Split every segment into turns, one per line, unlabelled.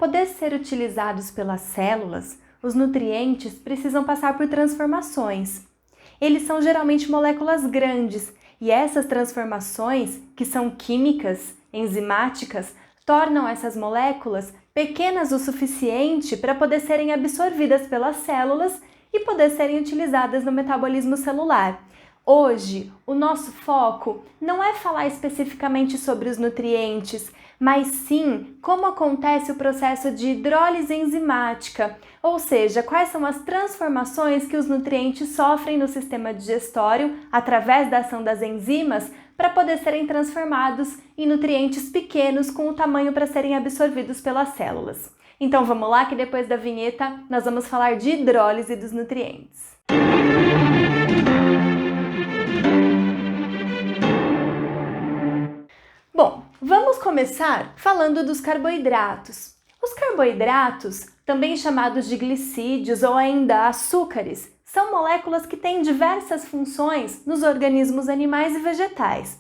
poder ser utilizados pelas células, os nutrientes precisam passar por transformações. Eles são geralmente moléculas grandes e essas transformações, que são químicas, enzimáticas, tornam essas moléculas pequenas o suficiente para poder serem absorvidas pelas células e poder serem utilizadas no metabolismo celular. Hoje, o nosso foco não é falar especificamente sobre os nutrientes, mas sim como acontece o processo de hidrólise enzimática, ou seja, quais são as transformações que os nutrientes sofrem no sistema digestório através da ação das enzimas para poder serem transformados em nutrientes pequenos com o tamanho para serem absorvidos pelas células. Então vamos lá que depois da vinheta nós vamos falar de hidrólise dos nutrientes. Bom, vamos começar falando dos carboidratos. Os carboidratos, também chamados de glicídios ou ainda açúcares, são moléculas que têm diversas funções nos organismos animais e vegetais.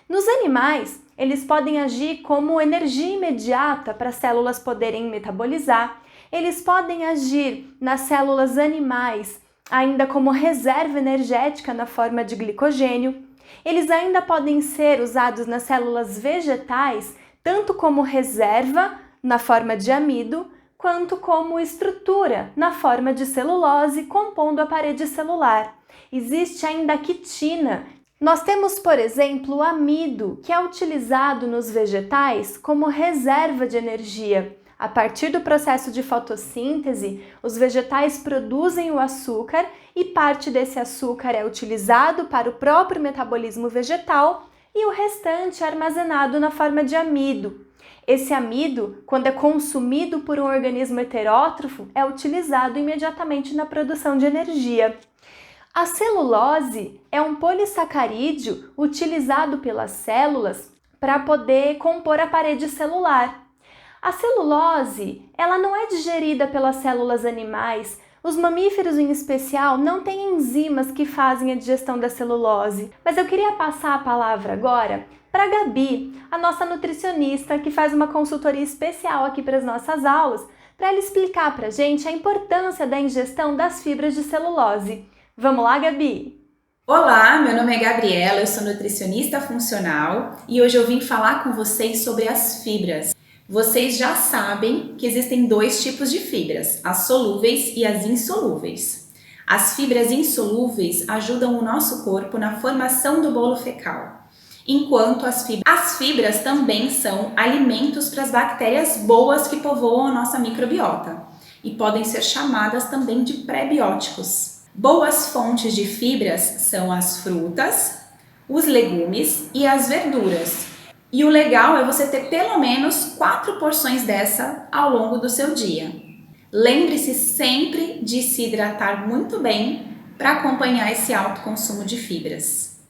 Nos animais, eles podem agir como energia imediata para as células poderem metabolizar, eles podem agir nas células animais ainda como reserva energética na forma de glicogênio. Eles ainda podem ser usados nas células vegetais, tanto como reserva, na forma de amido, quanto como estrutura, na forma de celulose, compondo a parede celular. Existe ainda a quitina. Nós temos, por exemplo, o amido, que é utilizado nos vegetais como reserva de energia. A partir do processo de fotossíntese, os vegetais produzem o açúcar e parte desse açúcar é utilizado para o próprio metabolismo vegetal e o restante é armazenado na forma de amido. Esse amido, quando é consumido por um organismo heterótrofo, é utilizado imediatamente na produção de energia. A celulose é um polissacarídeo utilizado pelas células para poder compor a parede celular. A celulose, ela não é digerida pelas células animais. Os mamíferos, em especial, não têm enzimas que fazem a digestão da celulose. Mas eu queria passar a palavra agora para a Gabi, a nossa nutricionista, que faz uma consultoria especial aqui para as nossas aulas, para ela explicar para a gente a importância da ingestão das fibras de celulose. Vamos lá, Gabi?
Olá, meu nome é Gabriela, eu sou nutricionista funcional e hoje eu vim falar com vocês sobre as fibras. Vocês já sabem que existem dois tipos de fibras, as solúveis e as insolúveis. As fibras insolúveis ajudam o nosso corpo na formação do bolo fecal, enquanto as fibras também são alimentos para as bactérias boas que povoam a nossa microbiota e podem ser chamadas também de pré-bióticos. Boas fontes de fibras são as frutas, os legumes e as verduras. E o legal é você ter pelo menos 4 porções dessa ao longo do seu dia. Lembre-se sempre de se hidratar muito bem para acompanhar esse alto consumo de fibras.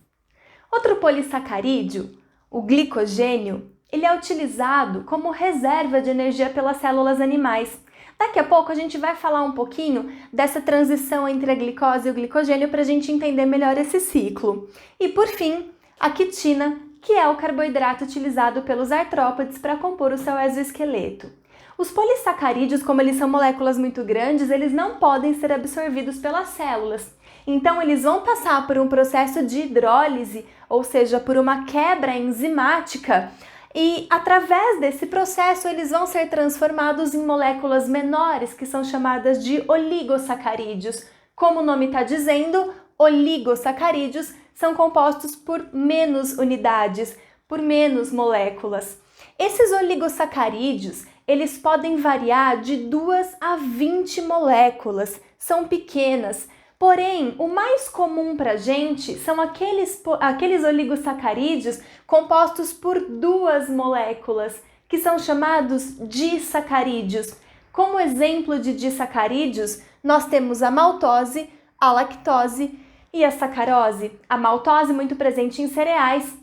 Outro polissacarídeo, o glicogênio, ele é utilizado como reserva de energia pelas células animais. Daqui a pouco a gente vai falar um pouquinho dessa transição entre a glicose e o glicogênio para a gente entender melhor esse ciclo. E por fim, a quitina, que é o carboidrato utilizado pelos artrópodes para compor o seu exoesqueleto. Os polissacarídeos, como eles são moléculas muito grandes, eles não podem ser absorvidos pelas células. Então, eles vão passar por um processo de hidrólise, ou seja, por uma quebra enzimática, e através desse processo eles vão ser transformados em moléculas menores, que são chamadas de oligosacarídeos. Como o nome está dizendo, oligosacarídeos são compostos por menos unidades, por menos moléculas. Esses oligosacarídeos, eles podem variar de 2 a 20 moléculas, são pequenas. Porém, o mais comum para a gente são aqueles oligosacarídeos compostos por 2 moléculas, que são chamados disacarídeos. Como exemplo de disacarídeos, nós temos a maltose, a lactose e a sacarose. A maltose muito presente em cereais,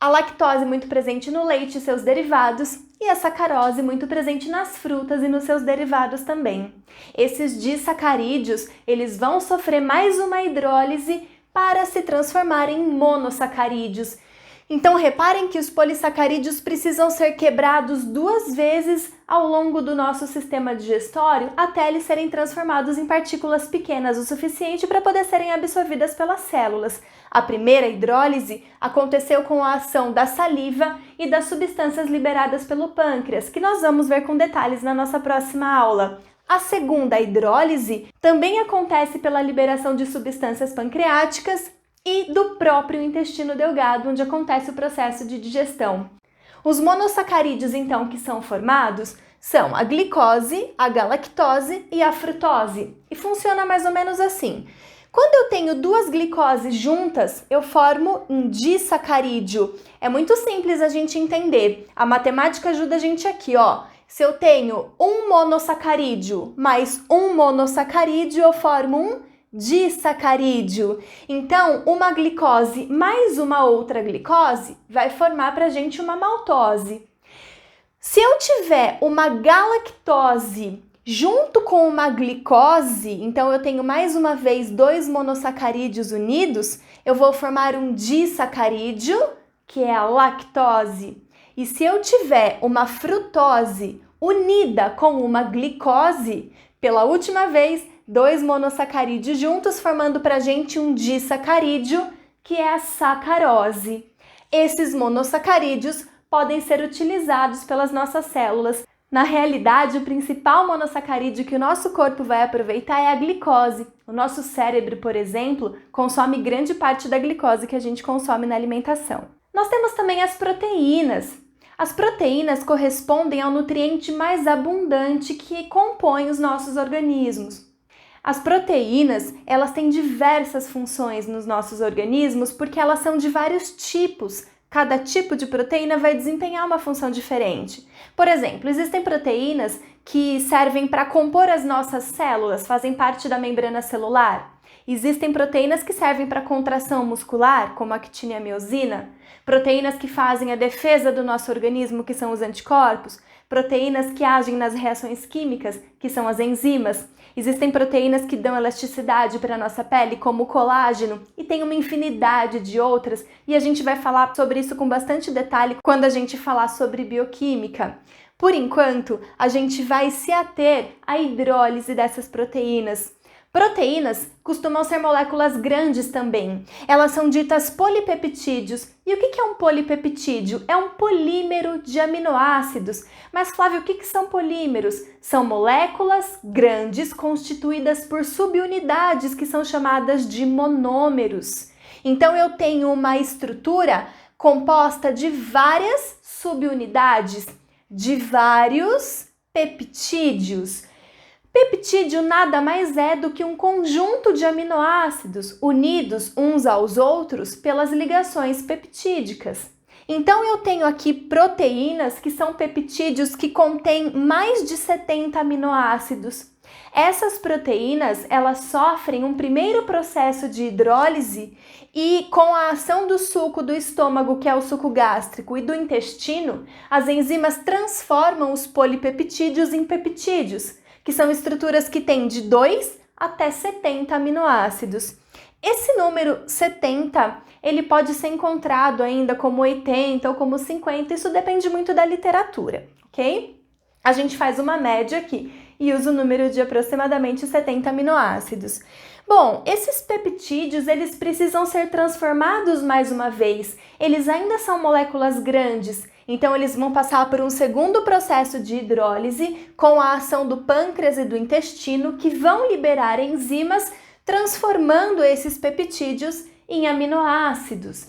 a lactose muito presente no leite e seus derivados e a sacarose muito presente nas frutas e nos seus derivados também. Esses disacarídeos, eles vão sofrer mais uma hidrólise para se transformar em monossacarídeos, Então reparem que os polissacarídeos precisam ser quebrados 2 vezes ao longo do nosso sistema digestório até eles serem transformados em partículas pequenas o suficiente para poder serem absorvidas pelas células. A primeira hidrólise aconteceu com a ação da saliva e das substâncias liberadas pelo pâncreas, que nós vamos ver com detalhes na nossa próxima aula. A segunda hidrólise também acontece pela liberação de substâncias pancreáticas e do próprio intestino delgado, onde acontece o processo de digestão. Os monossacarídeos, então, que são formados são a glicose, a galactose e a frutose. E funciona mais ou menos assim. Quando eu tenho 2 glicoses juntas, eu formo um disacarídeo. É muito simples a gente entender. A matemática ajuda a gente aqui, ó. Se eu tenho um monossacarídeo mais um monossacarídeo, eu formo um disacarídeo. Então, uma glicose mais uma outra glicose vai formar pra gente uma maltose. Se eu tiver uma galactose junto com uma glicose, então eu tenho mais uma vez 2 monossacarídeos unidos, eu vou formar um disacarídeo, que é a lactose. E se eu tiver uma frutose unida com uma glicose, pela última vez, 2 monossacarídeos juntos, formando pra gente um disacarídeo, que é a sacarose. Esses monossacarídeos podem ser utilizados pelas nossas células. Na realidade, o principal monossacarídeo que o nosso corpo vai aproveitar é a glicose. O nosso cérebro, por exemplo, consome grande parte da glicose que a gente consome na alimentação. Nós temos também as proteínas. As proteínas correspondem ao nutriente mais abundante que compõe os nossos organismos. As proteínas, elas têm diversas funções nos nossos organismos porque elas são de vários tipos. Cada tipo de proteína vai desempenhar uma função diferente. Por exemplo, existem proteínas que servem para compor as nossas células, fazem parte da membrana celular. Existem proteínas que servem para contração muscular, como a actina e a miosina. Proteínas que fazem a defesa do nosso organismo, que são os anticorpos. Proteínas que agem nas reações químicas, que são as enzimas. Existem proteínas que dão elasticidade para a nossa pele, como o colágeno, e tem uma infinidade de outras, e a gente vai falar sobre isso com bastante detalhe quando a gente falar sobre bioquímica. Por enquanto, a gente vai se ater à hidrólise dessas proteínas. Proteínas costumam ser moléculas grandes também. Elas são ditas polipeptídeos. E o que é um polipeptídeo? É um polímero de aminoácidos. Mas, Flávio, o que são polímeros? São moléculas grandes constituídas por subunidades que são chamadas de monômeros. Então, eu tenho uma estrutura composta de várias subunidades, de vários peptídeos. Peptídeo nada mais é do que um conjunto de aminoácidos unidos uns aos outros pelas ligações peptídicas. Então eu tenho aqui proteínas que são peptídeos que contêm mais de 70 aminoácidos. Essas proteínas, elas sofrem um primeiro processo de hidrólise e com a ação do suco do estômago, que é o suco gástrico, e do intestino, as enzimas transformam os polipeptídeos em peptídeos, que são estruturas que têm de 2 até 70 aminoácidos. Esse número 70, ele pode ser encontrado ainda como 80 ou como 50, isso depende muito da literatura, ok? A gente faz uma média aqui e usa o número de aproximadamente 70 aminoácidos. Bom, esses peptídeos, eles precisam ser transformados mais uma vez. Eles ainda são moléculas grandes, então eles vão passar por um segundo processo de hidrólise com a ação do pâncreas e do intestino, que vão liberar enzimas, transformando esses peptídeos em aminoácidos.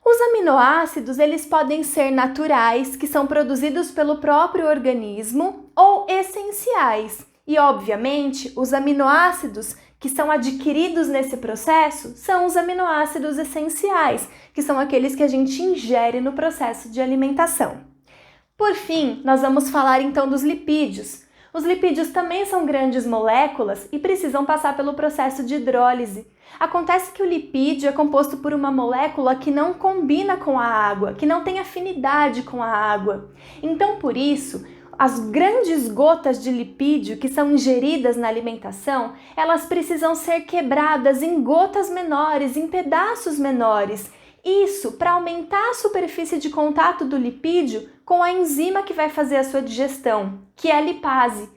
Os aminoácidos, eles podem ser naturais, que são produzidos pelo próprio organismo, ou essenciais. E, obviamente, os aminoácidos que são adquiridos nesse processo são os aminoácidos essenciais, que são aqueles que a gente ingere no processo de alimentação. Por fim, nós vamos falar então dos lipídios. Os lipídios também são grandes moléculas e precisam passar pelo processo de hidrólise. Acontece que o lipídio é composto por uma molécula que não combina com a água, que não tem afinidade com a água. Então, por isso, as grandes gotas de lipídio que são ingeridas na alimentação, elas precisam ser quebradas em gotas menores, em pedaços menores. Isso para aumentar a superfície de contato do lipídio com a enzima que vai fazer a sua digestão, que é a lipase.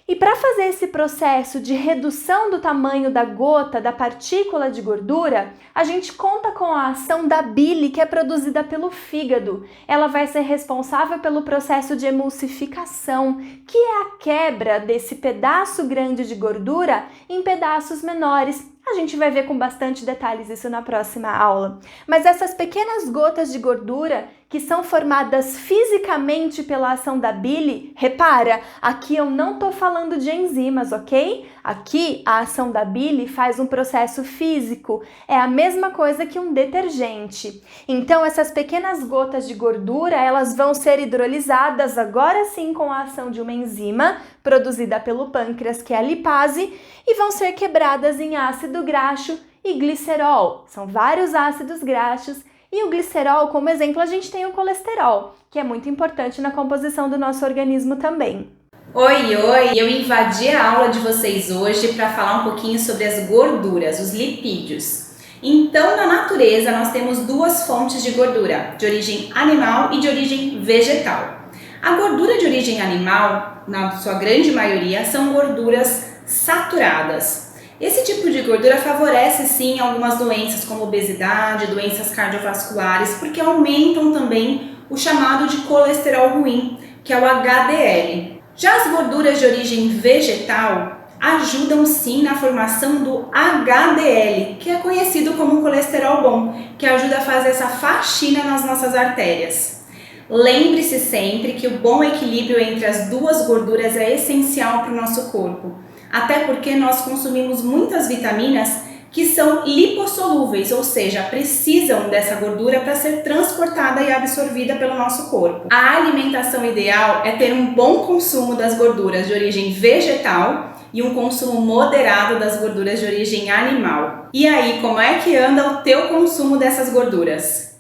E para fazer esse processo de redução do tamanho da gota, da partícula de gordura, a gente conta com a ação da bile, que é produzida pelo fígado. Ela vai ser responsável pelo processo de emulsificação, que é a quebra desse pedaço grande de gordura em pedaços menores. A gente vai ver com bastante detalhes isso na próxima aula. Mas essas pequenas gotas de gordura que são formadas fisicamente pela ação da bile, repara, aqui eu não estou falando de enzimas, ok? Aqui a ação da bile faz um processo físico, é a mesma coisa que um detergente. Então essas pequenas gotas de gordura, elas vão ser hidrolisadas agora sim com a ação de uma enzima produzida pelo pâncreas, que é a lipase, e vão ser quebradas em ácido graxo e glicerol. São vários ácidos graxos. E o glicerol, como exemplo, a gente tem o colesterol, que é muito importante na composição do nosso organismo também.
Oi, eu invadi a aula de vocês hoje para falar um pouquinho sobre as gorduras, os lipídios. Então, na natureza, nós temos duas fontes de gordura, de origem animal e de origem vegetal. A gordura de origem animal, na sua grande maioria, são gorduras saturadas. Esse tipo de gordura favorece sim algumas doenças como obesidade, doenças cardiovasculares, porque aumentam também o chamado de colesterol ruim, que é o HDL. Já as gorduras de origem vegetal ajudam sim na formação do HDL, que é conhecido como colesterol bom, que ajuda a fazer essa faxina nas nossas artérias. Lembre-se sempre que o bom equilíbrio entre as duas gorduras é essencial para o nosso corpo. Até porque nós consumimos muitas vitaminas que são lipossolúveis, ou seja, precisam dessa gordura para ser transportada e absorvida pelo nosso corpo. A alimentação ideal é ter um bom consumo das gorduras de origem vegetal e um consumo moderado das gorduras de origem animal. E aí, como é que anda o teu consumo dessas gorduras?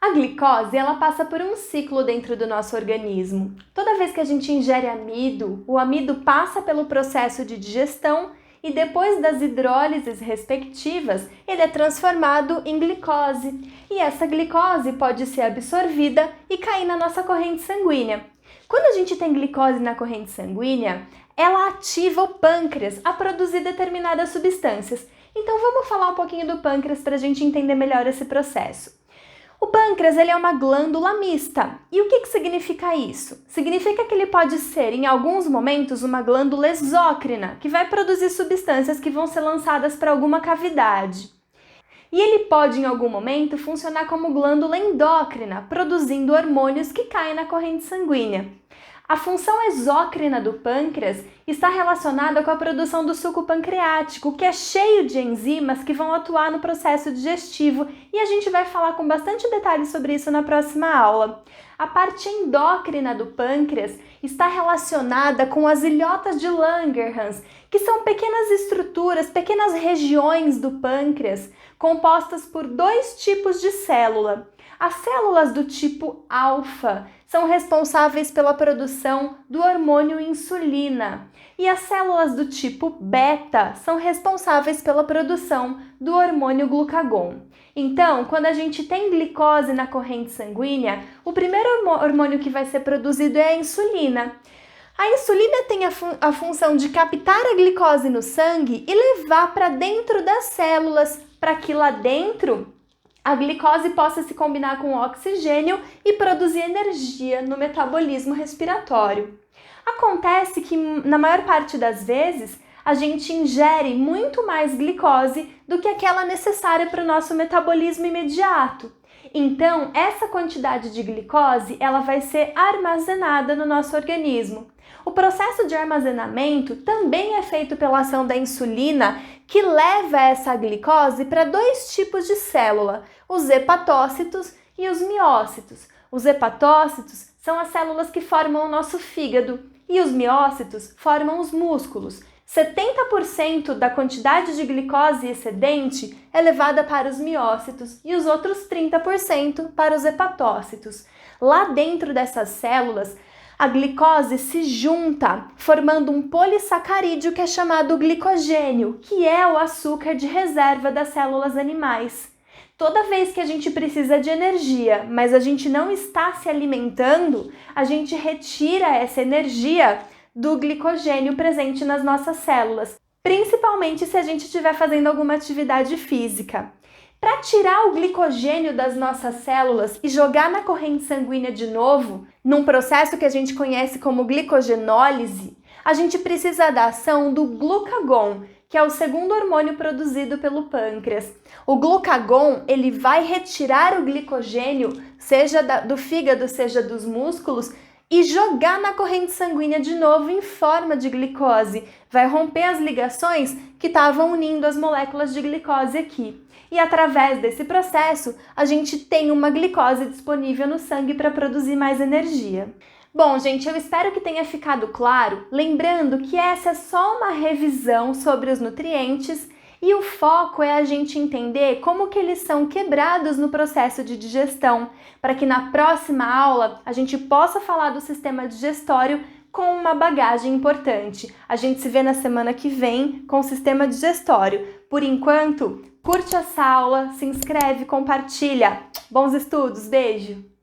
A glicose, ela passa por um ciclo dentro do nosso organismo. Toda vez que a gente ingere amido, o amido passa pelo processo de digestão e depois das hidrólises respectivas, ele é transformado em glicose. E essa glicose pode ser absorvida e cair na nossa corrente sanguínea. Quando a gente tem glicose na corrente sanguínea, ela ativa o pâncreas a produzir determinadas substâncias. Então vamos falar um pouquinho do pâncreas para a gente entender melhor esse processo. O pâncreas ele é uma glândula mista. E o que significa isso? Significa que ele pode ser, em alguns momentos, uma glândula exócrina, que vai produzir substâncias que vão ser lançadas para alguma cavidade. E ele pode, em algum momento, funcionar como glândula endócrina, produzindo hormônios que caem na corrente sanguínea. A função exócrina do pâncreas está relacionada com a produção do suco pancreático, que é cheio de enzimas que vão atuar no processo digestivo, e a gente vai falar com bastante detalhes sobre isso na próxima aula. A parte endócrina do pâncreas está relacionada com as ilhotas de Langerhans, que são pequenas estruturas, pequenas regiões do pâncreas, compostas por dois tipos de célula. As células do tipo alfa são responsáveis pela produção do hormônio insulina e as células do tipo beta são responsáveis pela produção do hormônio glucagon. Então, quando a gente tem glicose na corrente sanguínea, o primeiro hormônio que vai ser produzido é a insulina. A insulina tem a função de captar a glicose no sangue e levar para dentro das células, para que lá dentro a glicose possa se combinar com o oxigênio e produzir energia no metabolismo respiratório. Acontece que, na maior parte das vezes, a gente ingere muito mais glicose do que aquela necessária para o nosso metabolismo imediato. Então, essa quantidade de glicose ela vai ser armazenada no nosso organismo. O processo de armazenamento também é feito pela ação da insulina, que leva essa glicose para dois tipos de célula, os hepatócitos e os miócitos. Os hepatócitos são as células que formam o nosso fígado e os miócitos formam os músculos. 70% da quantidade de glicose excedente é levada para os miócitos e os outros 30% para os hepatócitos. Lá dentro dessas células, a glicose se junta, formando um polissacarídeo que é chamado glicogênio, que é o açúcar de reserva das células animais. Toda vez que a gente precisa de energia, mas a gente não está se alimentando, a gente retira essa energia do glicogênio presente nas nossas células, principalmente se a gente estiver fazendo alguma atividade física. Para tirar o glicogênio das nossas células e jogar na corrente sanguínea de novo, num processo que a gente conhece como glicogenólise, a gente precisa da ação do glucagon, que é o segundo hormônio produzido pelo pâncreas. O glucagon, ele vai retirar o glicogênio, seja do fígado, seja dos músculos, e jogar na corrente sanguínea de novo em forma de glicose. Vai romper as ligações que estavam unindo as moléculas de glicose aqui. E através desse processo, a gente tem uma glicose disponível no sangue para produzir mais energia. Bom, gente, eu espero que tenha ficado claro, lembrando que essa é só uma revisão sobre os nutrientes e o foco é a gente entender como que eles são quebrados no processo de digestão, para que na próxima aula a gente possa falar do sistema digestório com uma bagagem importante. A gente se vê na semana que vem com o sistema digestório. Por enquanto, curte essa aula, se inscreve, compartilha. Bons estudos, beijo!